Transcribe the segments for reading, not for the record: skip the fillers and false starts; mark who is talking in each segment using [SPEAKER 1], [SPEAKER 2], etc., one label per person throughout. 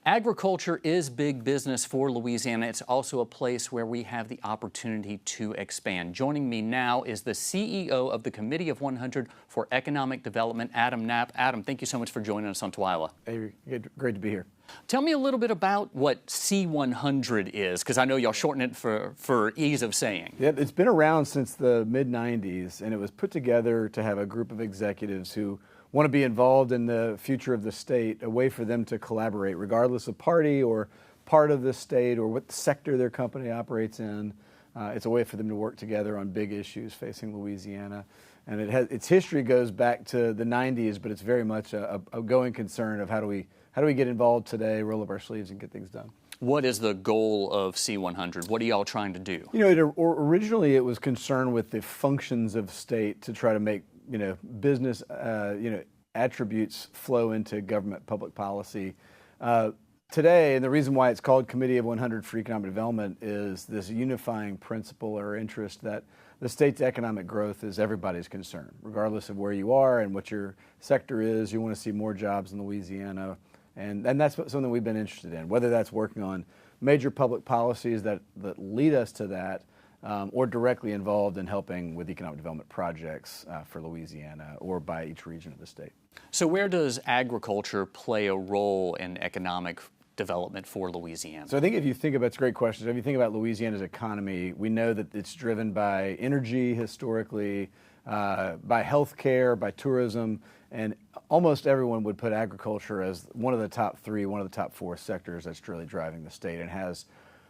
[SPEAKER 1] Agriculture is big business for Louisiana. It's also a place where we have the opportunity to expand. Joining me now is the CEO of the Committee of 100 for Economic Development, Adam Knapp. Adam, thank you so much for joining us on Twyla.
[SPEAKER 2] Hey, great to be here.
[SPEAKER 1] Tell me a little bit about what C100 is, because I know y'all shorten it for ease of saying.
[SPEAKER 2] Yeah, it's been around since the mid-90s, and it was put together to have a group of executives who want to be involved in the future of the state, a way for them to collaborate, regardless of party or part of the state or what sector their company operates in. It's a way for them to work together on big issues facing Louisiana. And its history goes back to the 90s, but it's very much a going concern of how do we get involved today, roll up our sleeves, and get things done.
[SPEAKER 1] What is the goal of C100? What are y'all trying to do?
[SPEAKER 2] Originally it was concerned with the functions of state to try to make business attributes flow into government public policy. Today, and the reason why it's called Committee of 100 for Economic Development is this unifying principle or interest that the state's economic growth is everybody's concern, regardless of where you are and what your sector is. You want to see more jobs in Louisiana, and that's something we've been interested in, whether that's working on major public policies that lead us to that, or directly involved in helping with economic development projects for Louisiana or by each region of the state.
[SPEAKER 1] So where does agriculture play a role in economic development for Louisiana?
[SPEAKER 2] So I think if you think about, it's a great question. If you think about Louisiana's economy, we know that it's driven by energy historically, by healthcare, by tourism, and almost everyone would put agriculture as one of the top three, one of the top four sectors that's really driving the state and has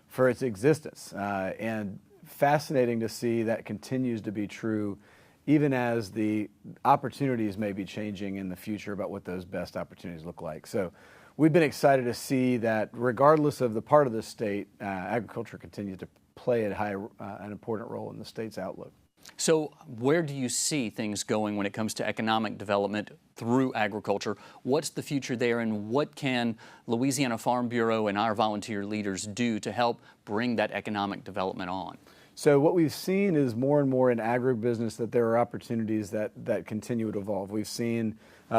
[SPEAKER 2] for its existence. And fascinating to see that continues to be true even as the opportunities may be changing in the future about what those best opportunities look like. So we've been excited to see that regardless of the part of the state, agriculture continues to play an important role in the state's outlook.
[SPEAKER 1] So where do you see things going when it comes to economic development through agriculture? What's the future there, and what can Louisiana Farm Bureau and our volunteer leaders do to help bring that economic development on?
[SPEAKER 2] So what we've seen is more and more in agribusiness that there are opportunities that continue to evolve. We've seen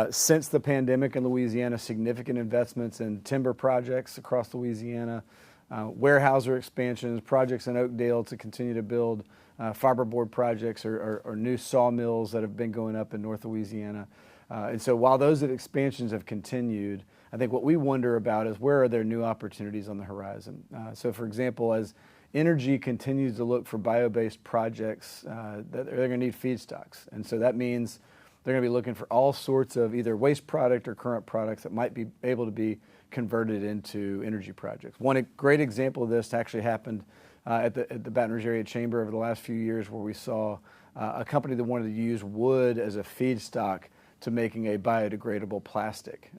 [SPEAKER 2] since the pandemic in Louisiana significant investments in timber projects across Louisiana, warehouser expansions, projects in Oakdale to continue to build fiberboard projects or new sawmills that have been going up in North Louisiana. And so while those expansions have continued, I think what we wonder about is where are there new opportunities on the horizon? So for example, as energy continues to look for bio-based projects, that they're going to need feedstocks. And so that means they're going to be looking for all sorts of either waste product or current products that might be able to be converted into energy projects. One great example of this actually happened at the Baton Rouge Area Chamber over the last few years, where we saw a company that wanted to use wood as a feedstock to making a biodegradable plastic.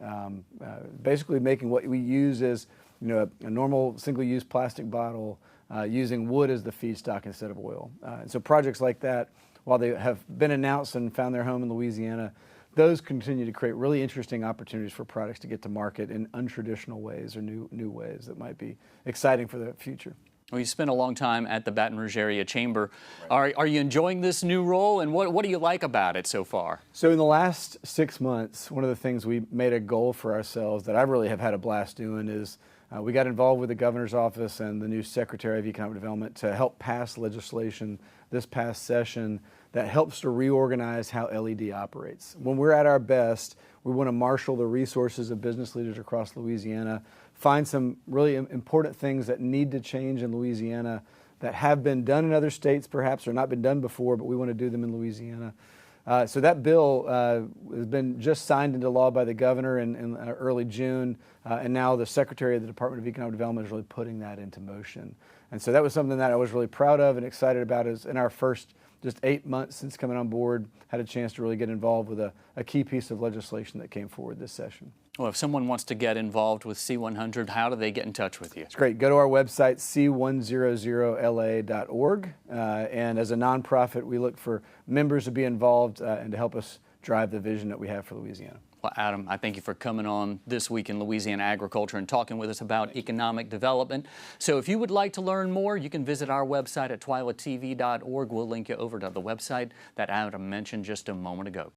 [SPEAKER 2] Basically making what we use as a normal single-use plastic bottle, using wood as the feedstock instead of oil. And so projects like that, while they have been announced and found their home in Louisiana, those continue to create really interesting opportunities for products to get to market in untraditional ways or new ways that might be exciting for the future.
[SPEAKER 1] Well, you spent a long time at the Baton Rouge Area Chamber. Right. Are you enjoying this new role, and what do you like about it so far?
[SPEAKER 2] So in the last 6 months, one of the things we made a goal for ourselves that I really have had a blast doing is we got involved with the governor's office and the new Secretary of Economic Development to help pass legislation this past session that helps to reorganize how LED operates. When we're at our best, we want to marshal the resources of business leaders across Louisiana, find some really important things that need to change in Louisiana that have been done in other states perhaps or not been done before, but we want to do them in Louisiana. So that bill has been just signed into law by the governor in early June, and now the Secretary of the Department of Economic Development is really putting that into motion. And so that was something that I was really proud of and excited about. Is in our first just 8 months since coming on board, had a chance to really get involved with a key piece of legislation that came forward this session.
[SPEAKER 1] Well, if someone wants to get involved with C100, how do they get in touch with you?
[SPEAKER 2] It's great. Go to our website, c100la.org. And as a nonprofit, we look for members to be involved and to help us drive the vision that we have for Louisiana.
[SPEAKER 1] Well, Adam, I thank you for coming on This Week in Louisiana Agriculture and talking with us about economic development. So if you would like to learn more, you can visit our website at twylatv.org. We'll link you over to the website that Adam mentioned just a moment ago.